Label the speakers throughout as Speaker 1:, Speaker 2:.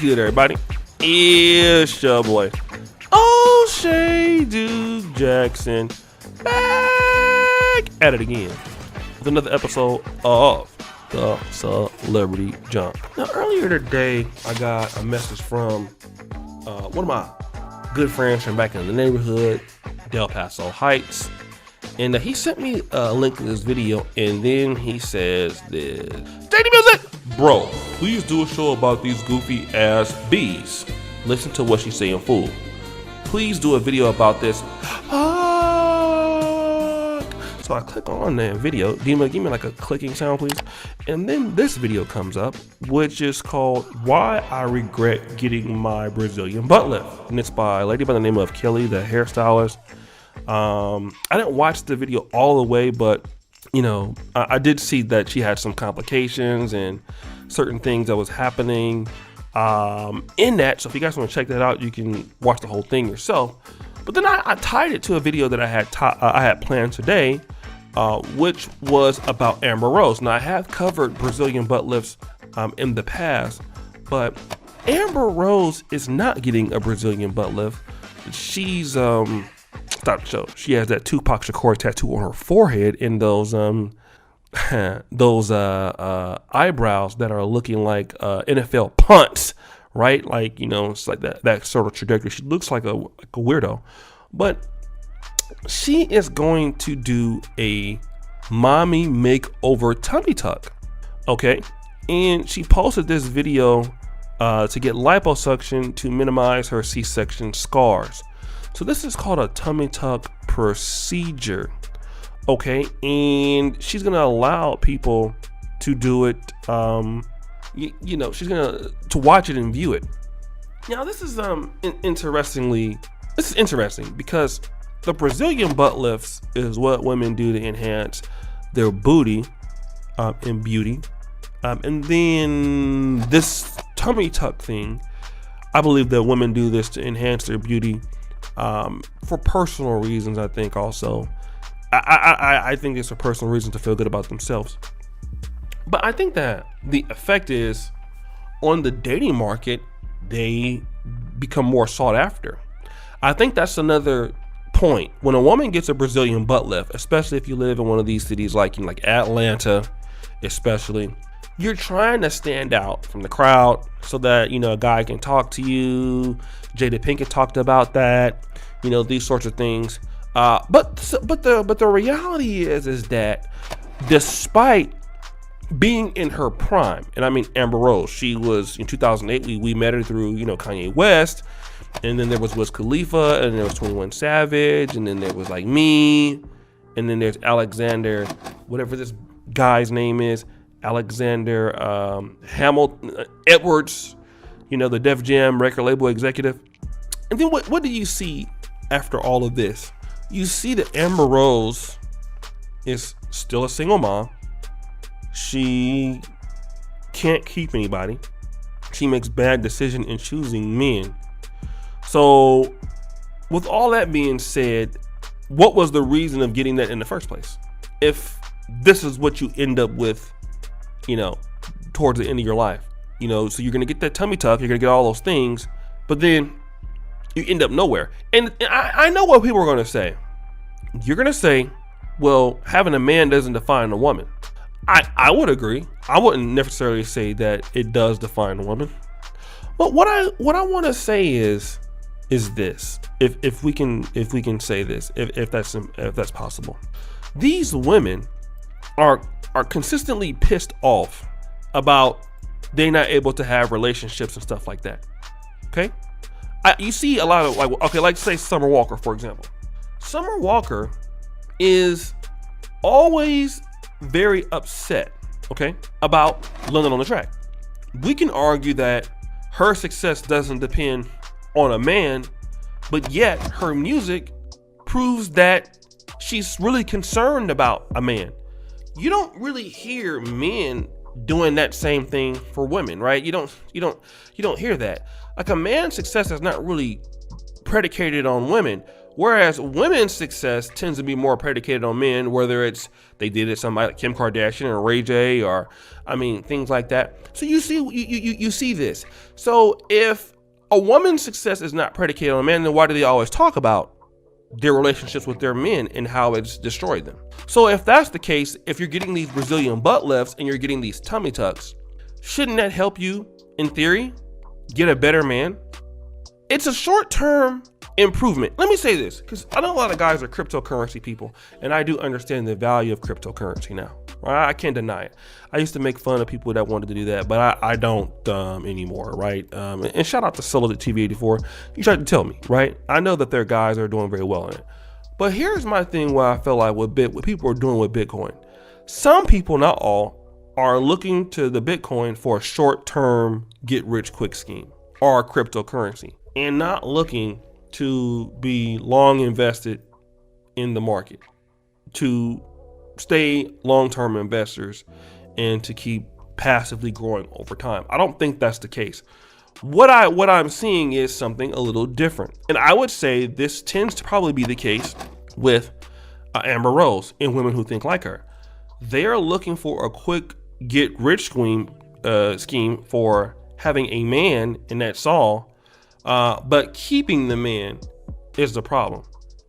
Speaker 1: good, everybody? It's your boy, O'Shea Duke Jackson, back at it again with another episode of the Celebrity Jump. Now, earlier today, I got a message from one of my good friends from back in the neighborhood, Del Paso Heights, and he sent me a link to this video, and then he says this: "JD Music, bro, please do a show about these goofy ass bees. Listen to what she say in full. Please do a video about this." So I click on that video. Give me like a clicking sound, please. And then this video comes up, which is called "Why I Regret Getting My Brazilian Butt Lift," and it's by a lady by the name of Kelly, the hairstylist. I didn't watch the video all the way, but I did see that she had some complications and certain things that was happening in that. So if you guys want to check that out, you can watch the whole thing yourself. But then I tied it to a video that I had planned today, which was about Amber Rose. Now, I have covered Brazilian butt lifts in the past, but Amber Rose is not getting a Brazilian butt lift. She's stop the show. She has that Tupac Shakur tattoo on her forehead and those eyebrows that are looking like NFL punts, right? Like, it's like that sort of trajectory. She looks like a weirdo, but she is going to do a mommy makeover tummy tuck. Okay. And she posted this video to get liposuction to minimize her C-section scars. So this is called a tummy tuck procedure. Okay. And she's going to allow people to do it. She's going to watch it and view it. Now, this is interesting because the Brazilian butt lifts is what women do to enhance their booty and beauty. And then this tummy tuck thing, I believe that women do this to enhance their beauty for personal reasons. I think also, I think it's a personal reason to feel good about themselves. But I think that the effect is on the dating market, they become more sought after. I think that's another point. When a woman gets a Brazilian butt lift, especially if you live in one of these cities like Atlanta, especially, you're trying to stand out from the crowd so that, a guy can talk to you. Jada Pinkett talked about that, these sorts of things. But the reality is that despite being in her prime, and I mean Amber Rose, she was in 2008. We met her through Kanye West, and then there was Wiz Khalifa, and there was 21 Savage, and then there was like me, and then there's Alexander, whatever this guy's name is, Alexander Hamilton Edwards, the Def Jam record label executive. And then what do you see after all of this? You see that Amber Rose is still a single mom. She can't keep anybody. She makes bad decisions in choosing men. So with all that being said, what was the reason of getting that in the first place? If this is what you end up with, towards the end of your life, so you're going to get that tummy tuck, you're going to get all those things, but then you end up nowhere. And I know what people are going to say. You're going to say, well, having a man doesn't define a woman. I would agree. I wouldn't necessarily say that it does define a woman. But what I want to say is this. If we can say this, if that's possible. These women are consistently pissed off about they not able to have relationships and stuff like that. Okay? You see a lot of like say Summer Walker, for example. Summer Walker is always very upset, about London on the Track. We can argue that her success doesn't depend on a man, but yet her music proves that she's really concerned about a man. You don't really hear men doing that same thing for women, right? You don't hear that. Like, a man's success is not really predicated on women. Whereas women's success tends to be more predicated on men, whether it's they did it somebody like Kim Kardashian or Ray J, or I mean things like that. So you see this. So if a woman's success is not predicated on men, then why do they always talk about their relationships with their men and how it's destroyed them? So if that's the case, if you're getting these Brazilian butt lifts and you're getting these tummy tucks, shouldn't that help you, in theory, get a better man? It's a short-term improvement. Let me say this, because I know a lot of guys are cryptocurrency people, and I do understand the value of cryptocurrency now. Right? I can't deny it. I used to make fun of people that wanted to do that, but I don't anymore, right? And shout out to Solid TV84. You tried to tell me, right? I know that their guys are doing very well in it. But here's my thing where I feel like what people are doing with Bitcoin. Some people, not all, are looking to the Bitcoin for a short-term get-rich-quick scheme or cryptocurrency, and not looking to be long invested in the market, to stay long-term investors and to keep passively growing over time. I don't think that's the case. What I'm seeing is something a little different. And I would say this tends to probably be the case with Amber Rose and women who think like her. They are looking for a quick get rich scheme for having a man, and that's all. But keeping the man is the problem.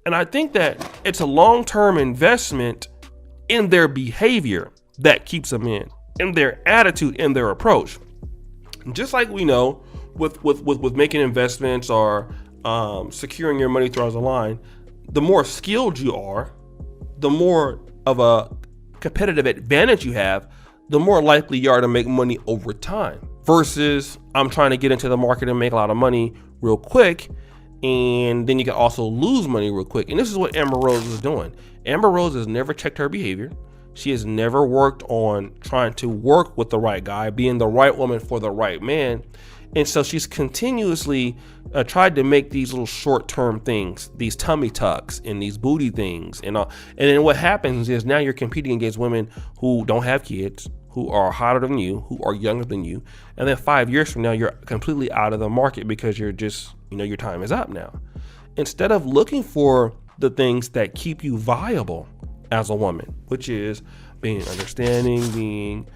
Speaker 1: And I think that it's a long-term investment in their behavior that keeps them in their attitude, in their approach. Just like we know with making investments or securing your money throughout the line, the more skilled you are, the more of a competitive advantage you have, the more likely you are to make money over time. Versus I'm trying to get into the market and make a lot of money real quick, and then you can also lose money real quick. And this is what Amber Rose is doing. Amber Rose has never checked her behavior. She has never worked on trying to work with the right guy, being the right woman for the right man. And so she's continuously tried to make these little short-term things, these tummy tucks and these booty things and all. And then what happens is now you're competing against women who don't have kids, who are hotter than you, who are younger than you. And then 5 years from now, you're completely out of the market because you're just, your time is up now. Instead of looking for the things that keep you viable as a woman, which is being understanding, being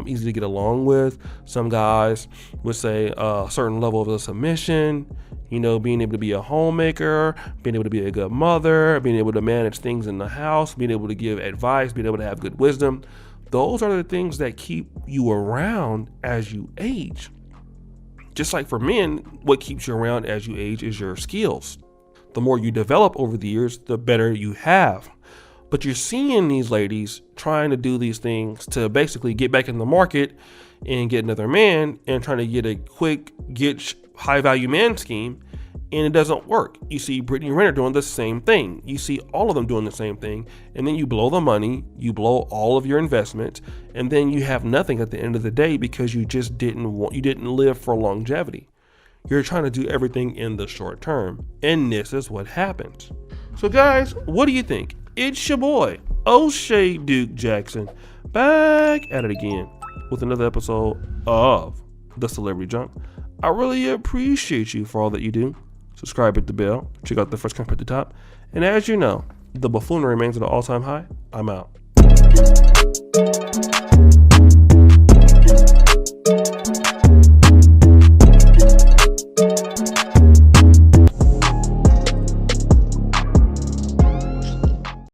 Speaker 1: easy to get along with. Some guys would say a certain level of submission, being able to be a homemaker, being able to be a good mother, being able to manage things in the house, being able to give advice, being able to have good wisdom. Those are the things that keep you around as you age. Just like for men, what keeps you around as you age is your skills. The more you develop over the years, the better you have. But you're seeing these ladies trying to do these things to basically get back in the market and get another man and trying to get a quick, get high value man scheme, and it doesn't work. You see Brittany Renner doing the same thing. You see all of them doing the same thing, and then you blow the money, you blow all of your investments, and then you have nothing at the end of the day because you just didn't live for longevity. You're trying to do everything in the short term, and this is what happens. So guys, what do you think? It's your boy, O'Shea Duke Jackson, back at it again with another episode of The Celebrity Junk. I really appreciate you for all that you do. Subscribe, hit the bell, check out the first comment at the top. And as you know, the buffoonery remains at an all-time high. I'm out.